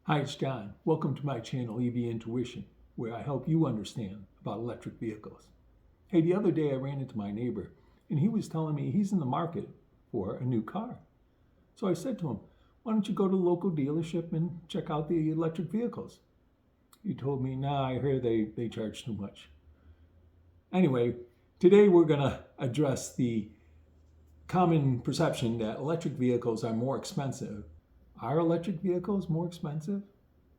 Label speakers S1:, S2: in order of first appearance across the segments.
S1: Hi, it's John. Welcome to my channel, EV Intuition, where I help you understand about electric vehicles. Hey, the other day I ran into my neighbor, and he was telling me he's in the market for a new car. So I said to him, why don't you go to the local dealership and check out the electric vehicles? He told me, nah, I hear they charge too much. Anyway, today we're going to address the common perception that electric vehicles are more expensive. Are electric vehicles more expensive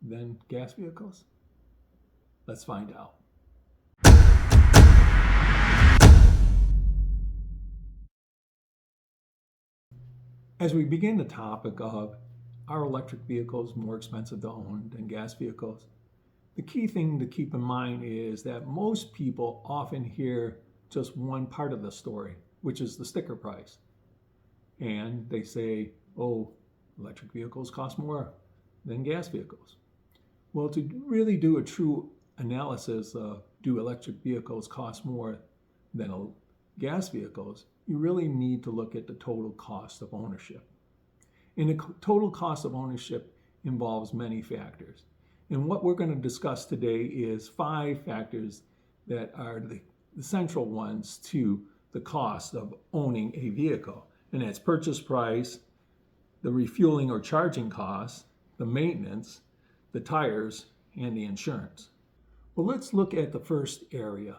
S1: than gas vehicles? Let's find out. As we begin the topic of are electric vehicles more expensive to own than gas vehicles, the key thing to keep in mind is that most people often hear just one part of the story, which is the sticker price. And they say, oh, electric vehicles cost more than gas vehicles. Well, to really do a true analysis of do electric vehicles cost more than gas vehicles, you really need to look at the total cost of ownership. And the total cost of ownership involves many factors. And what we're going to discuss today is 5 factors that are the central ones to the cost of owning a vehicle. And that's purchase price, the refueling or charging costs, the maintenance, the tires, and the insurance. Well, let's look at the first area,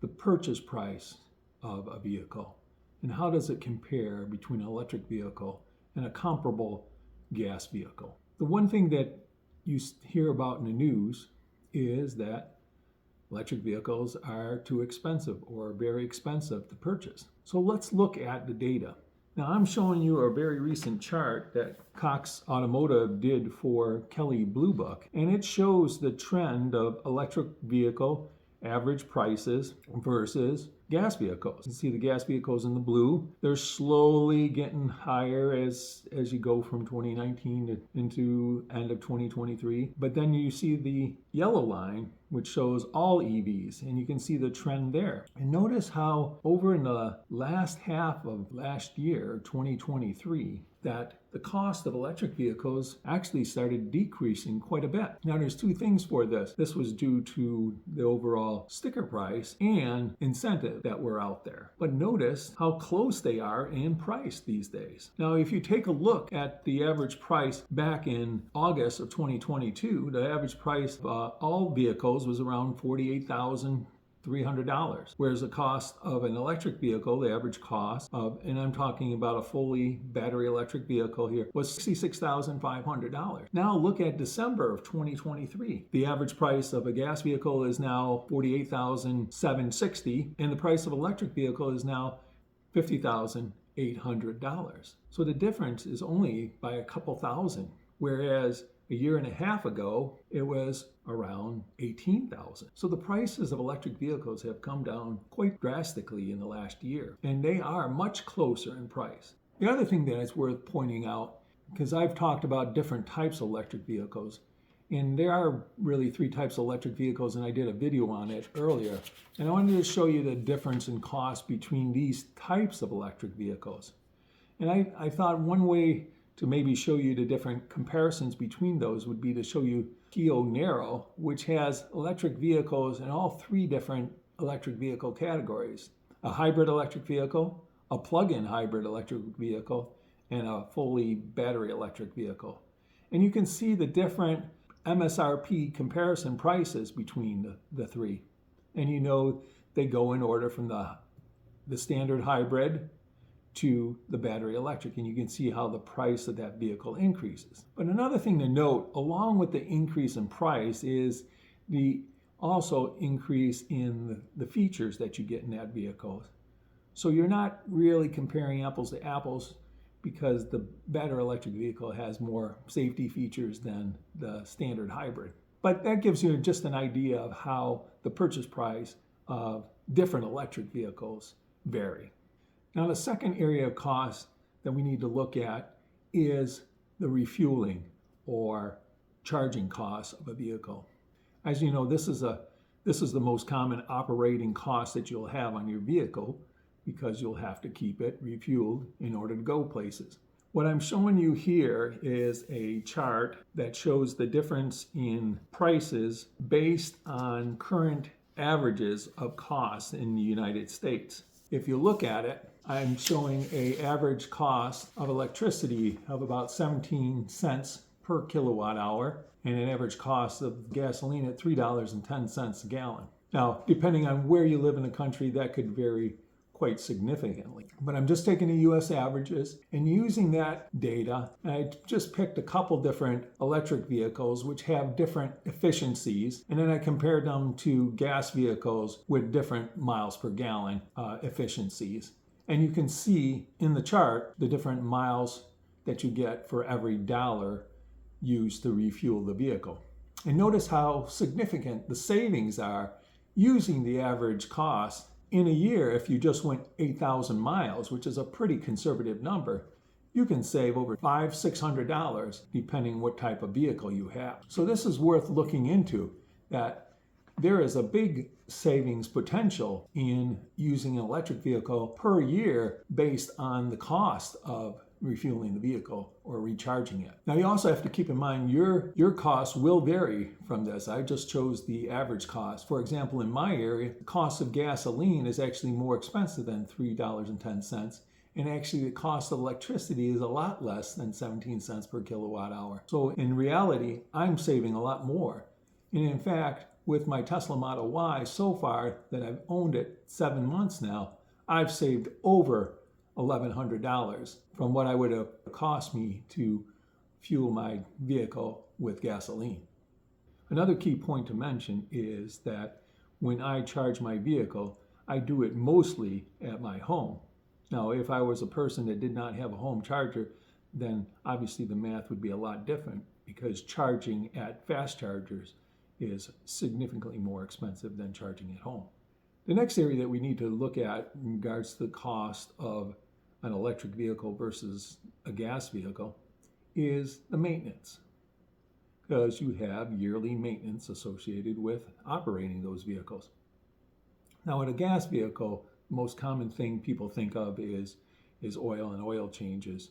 S1: the purchase price of a vehicle. And how does it compare between an electric vehicle and a comparable gas vehicle? The one thing that you hear about in the news is that electric vehicles are too expensive or very expensive to purchase. So let's look at the data. Now I'm showing you a very recent chart that Cox Automotive did for Kelley Blue Book, and it shows the trend of electric vehicle average prices versus gas vehicles. You see the gas vehicles in the blue. They're slowly getting higher as you go from 2019 into end of 2023. But then you see the yellow line, which shows all EVs, and you can see the trend there. And notice how over in the last half of last year, 2023, that the cost of electric vehicles actually started decreasing quite a bit. Now there's 2 things for this. This was due to the overall sticker price and incentive that were out there. But notice how close they are in price these days. Now if you take a look at the average price back in August of 2022, the average price of all vehicles was around $48,300, whereas the cost of an electric vehicle, the average cost of, and I'm talking about a fully battery electric vehicle here, was $66,500. Now look at December of 2023. The average price of a gas vehicle is now $48,760, and the price of an electric vehicle is now $50,800. So the difference is only by a couple thousand, whereas a year and a half ago, it was around $18,000. So the prices of electric vehicles have come down quite drastically in the last year, and they are much closer in price. The other thing that is worth pointing out, because I've talked about different types of electric vehicles, and there are really 3 types of electric vehicles, and I did a video on it earlier. And I wanted to show you the difference in cost between these types of electric vehicles. And I thought one way to maybe show you the different comparisons between those would be to show you Kia Niro, which has electric vehicles in all 3 different electric vehicle categories: a hybrid electric vehicle, a plug-in hybrid electric vehicle, and a fully battery electric vehicle. And you can see the different MSRP comparison prices between the 3. And you know they go in order from the standard hybrid to the battery electric, and you can see how the price of that vehicle increases. But another thing to note, along with the increase in price, is the also increase in the features that you get in that vehicle. So you're not really comparing apples to apples, because the battery electric vehicle has more safety features than the standard hybrid. But that gives you just an idea of how the purchase price of different electric vehicles vary. Now, the second area of cost that we need to look at is the refueling or charging costs of a vehicle. As you know, this is the most common operating cost that you'll have on your vehicle, because you'll have to keep it refueled in order to go places. What I'm showing you here is a chart that shows the difference in prices based on current averages of costs in the United States. If you look at it, I'm showing an average cost of electricity of about 17 cents per kilowatt hour and an average cost of gasoline at $3.10 a gallon. Now, depending on where you live in the country, that could vary quite significantly. But I'm just taking the US averages and using that data. I just picked a couple different electric vehicles which have different efficiencies, and then I compared them to gas vehicles with different miles per gallon efficiencies. And you can see in the chart the different miles that you get for every dollar used to refuel the vehicle. And notice how significant the savings are using the average cost. In a year, if you just went 8,000 miles, which is a pretty conservative number, you can save over $500-600 depending what type of vehicle you have. So this is worth looking into, that there is a big savings potential in using an electric vehicle per year based on the cost of refueling the vehicle or recharging it. Now you also have to keep in mind your costs will vary from this. I just chose the average cost. For example, in my area, the cost of gasoline is actually more expensive than $3.10. And actually the cost of electricity is a lot less than 17 cents per kilowatt hour. So in reality, I'm saving a lot more. And in fact, with my Tesla Model Y so far that I've owned it 7 months now, I've saved over $1,100 from what it would have cost me to fuel my vehicle with gasoline. Another key point to mention is that when I charge my vehicle, I do it mostly at my home. Now, if I was a person that did not have a home charger, then obviously the math would be a lot different because charging at fast chargers is significantly more expensive than charging at home. The next area that we need to look at in regards to the cost of an electric vehicle versus a gas vehicle is the maintenance, because you have yearly maintenance associated with operating those vehicles. Now, with a gas vehicle, the most common thing people think of is oil and oil changes,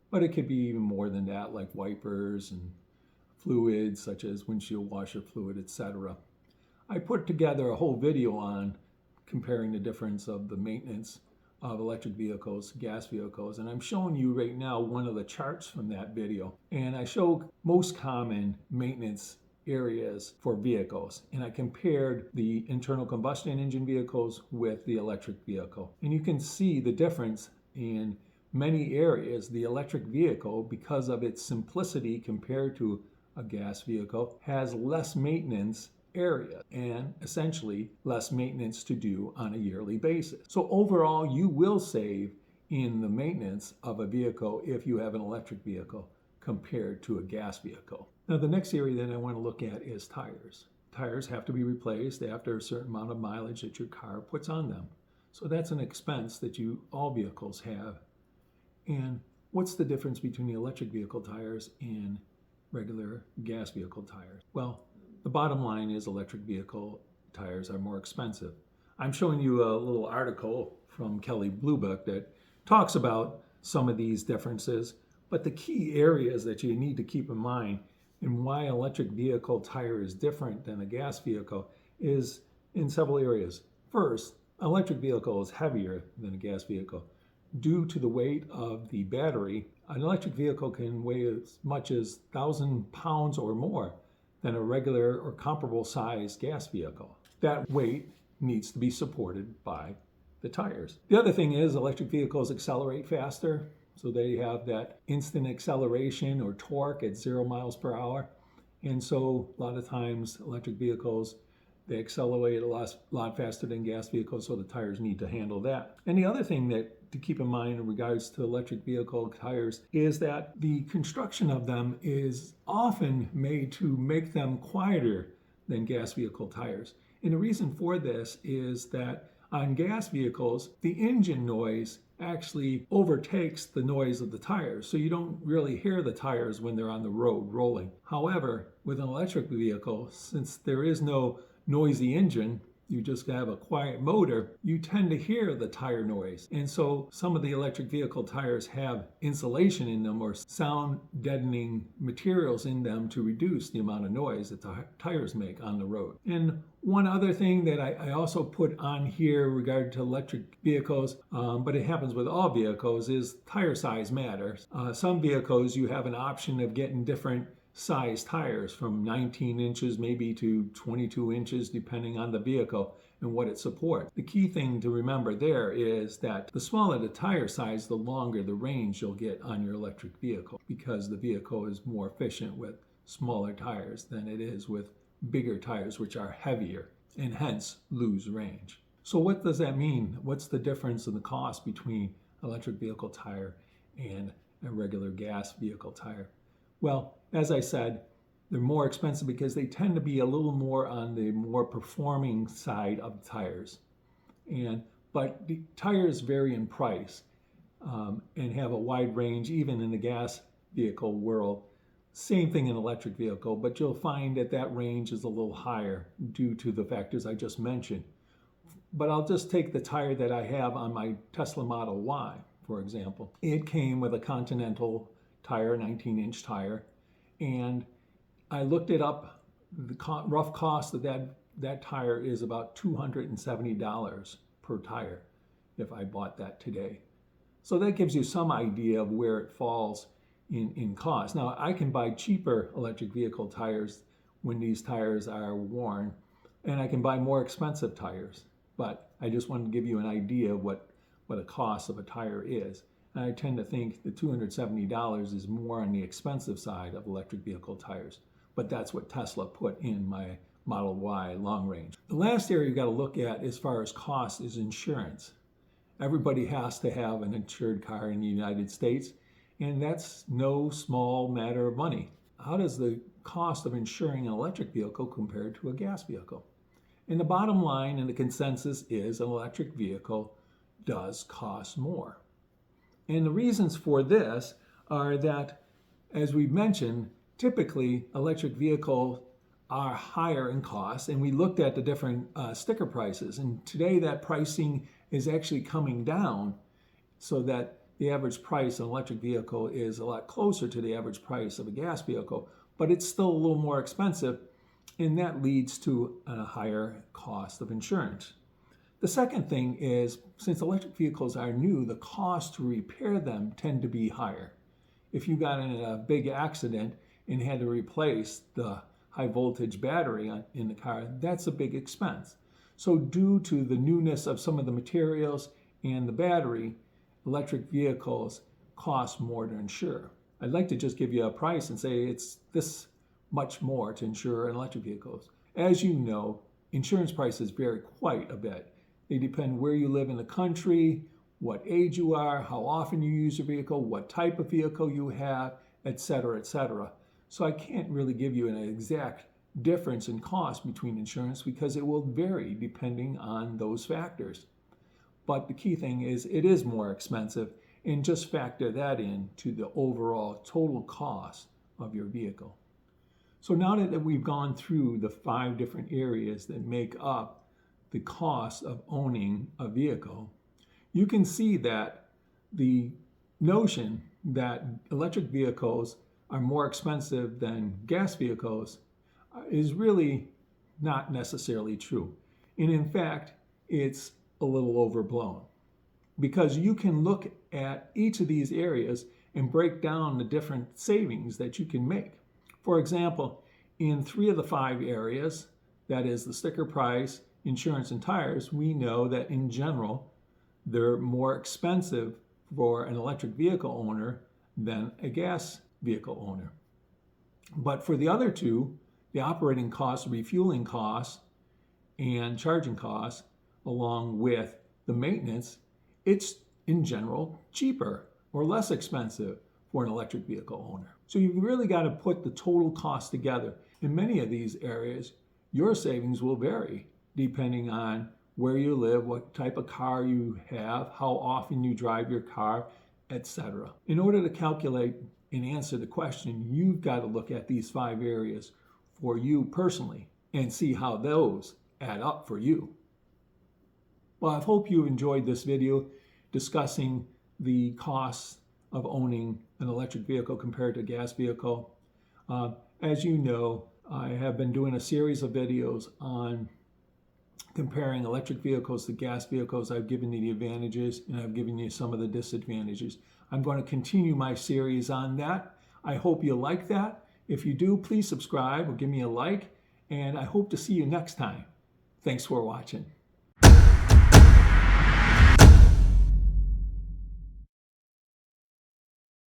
S1: but it could be even more than that, like wipers and fluids such as windshield washer fluid, etc. I put together a whole video on comparing the difference of the maintenance of electric vehicles, gas vehicles, and I'm showing you right now one of the charts from that video. And I show most common maintenance areas for vehicles, and I compared the internal combustion engine vehicles with the electric vehicle. And you can see the difference in many areas. The electric vehicle, because of its simplicity compared to a gas vehicle, has less maintenance area and essentially less maintenance to do on a yearly basis. So overall, you will save in the maintenance of a vehicle if you have an electric vehicle compared to a gas vehicle. Now, the next area that I want to look at is tires. Tires have to be replaced after a certain amount of mileage that your car puts on them. So that's an expense that all vehicles have. And what's the difference between the electric vehicle tires and regular gas vehicle tires? Well, the bottom line is electric vehicle tires are more expensive. I'm showing you a little article from Kelley Blue Book that talks about some of these differences, but the key areas that you need to keep in mind and why an electric vehicle tire is different than a gas vehicle is in several areas. First, an electric vehicle is heavier than a gas vehicle. Due to the weight of the battery, an electric vehicle can weigh as much as 1,000 pounds or more than a regular or comparable size gas vehicle. That weight needs to be supported by the tires. The other thing is electric vehicles accelerate faster, so they have that instant acceleration or torque at 0 miles per hour. And so a lot of times electric vehicles, they accelerate a lot faster than gas vehicles, so the tires need to handle that. And the other thing that to keep in mind in regards to electric vehicle tires is that the construction of them is often made to make them quieter than gas vehicle tires. And the reason for this is that on gas vehicles, the engine noise actually overtakes the noise of the tires, so you don't really hear the tires when they're on the road rolling. However, with an electric vehicle, since there is no noisy engine, you just have a quiet motor, you tend to hear the tire noise. And so some of the electric vehicle tires have insulation in them or sound deadening materials in them to reduce the amount of noise that the tires make on the road. And one other thing that I also put on here regarding to electric vehicles, but it happens with all vehicles, is tire size matters. Some vehicles you have an option of getting different size tires from 19 inches maybe to 22 inches depending on the vehicle and what it supports. The key thing to remember there is that the smaller the tire size, the longer the range you'll get on your electric vehicle, because the vehicle is more efficient with smaller tires than it is with bigger tires, which are heavier and hence lose range. So what does that mean? What's the difference in the cost between electric vehicle tire and a regular gas vehicle tire? Well, as I said, they're more expensive because they tend to be a little more on the more performing side of tires. But the tires vary in price and have a wide range, even in the gas vehicle world. Same thing in electric vehicle, but you'll find that that range is a little higher due to the factors I just mentioned. But I'll just take the tire that I have on my Tesla Model Y, for example. It came with a Continental tire, 19-inch tire, and I looked it up. The rough cost of that tire is about $270 per tire if I bought that today. So that gives you some idea of where it falls in cost. Now, I can buy cheaper electric vehicle tires when these tires are worn, and I can buy more expensive tires, but I just wanted to give you an idea of what a cost of a tire is. And I tend to think the $270 is more on the expensive side of electric vehicle tires, but that's what Tesla put in my Model Y long range. The last area you got to look at as far as cost is insurance. Everybody has to have an insured car in the United States, and that's no small matter of money. How does the cost of insuring an electric vehicle compare to a gas vehicle? And the bottom line and the consensus is an electric vehicle does cost more. And the reasons for this are that, as we mentioned, typically electric vehicles are higher in cost, and we looked at the different sticker prices. And today that pricing is actually coming down so that the average price of an electric vehicle is a lot closer to the average price of a gas vehicle, but it's still a little more expensive, and that leads to a higher cost of insurance. The second thing is, since electric vehicles are new, the cost to repair them tend to be higher. If you got in a big accident and had to replace the high voltage battery in the car, that's a big expense. So due to the newness of some of the materials and the battery, electric vehicles cost more to insure. I'd like to just give you a price and say it's this much more to insure an electric vehicle. As you know, insurance prices vary quite a bit. They depend where you live in the country, what age you are, how often you use your vehicle, what type of vehicle you have, etc., etc. So I can't really give you an exact difference in cost between insurance because it will vary depending on those factors. But the key thing is it is more expensive, and just factor that in to the overall total cost of your vehicle. So now that we've gone through the 5 different areas that make up the cost of owning a vehicle, you can see that the notion that electric vehicles are more expensive than gas vehicles is really not necessarily true. And in fact, it's a little overblown, because you can look at each of these areas and break down the different savings that you can make. For example, in 3 of the 5 areas, that is the sticker price, insurance, and tires, we know that in general, they're more expensive for an electric vehicle owner than a gas vehicle owner. But for the other 2, the operating costs, refueling costs, and charging costs, along with the maintenance, it's in general cheaper or less expensive for an electric vehicle owner. So you've really got to put the total cost together. In many of these areas, your savings will vary depending on where you live, what type of car you have, how often you drive your car, etc. In order to calculate and answer the question, you've got to look at these 5 areas for you personally and see how those add up for you. Well, I hope you enjoyed this video discussing the costs of owning an electric vehicle compared to a gas vehicle. As you know, I have been doing a series of videos on comparing electric vehicles to gas vehicles. I've given you the advantages and I've given you some of the disadvantages. I'm going to continue my series on that. I hope you like that. If you do, please subscribe or give me a like, and I hope to see you next time. Thanks for watching.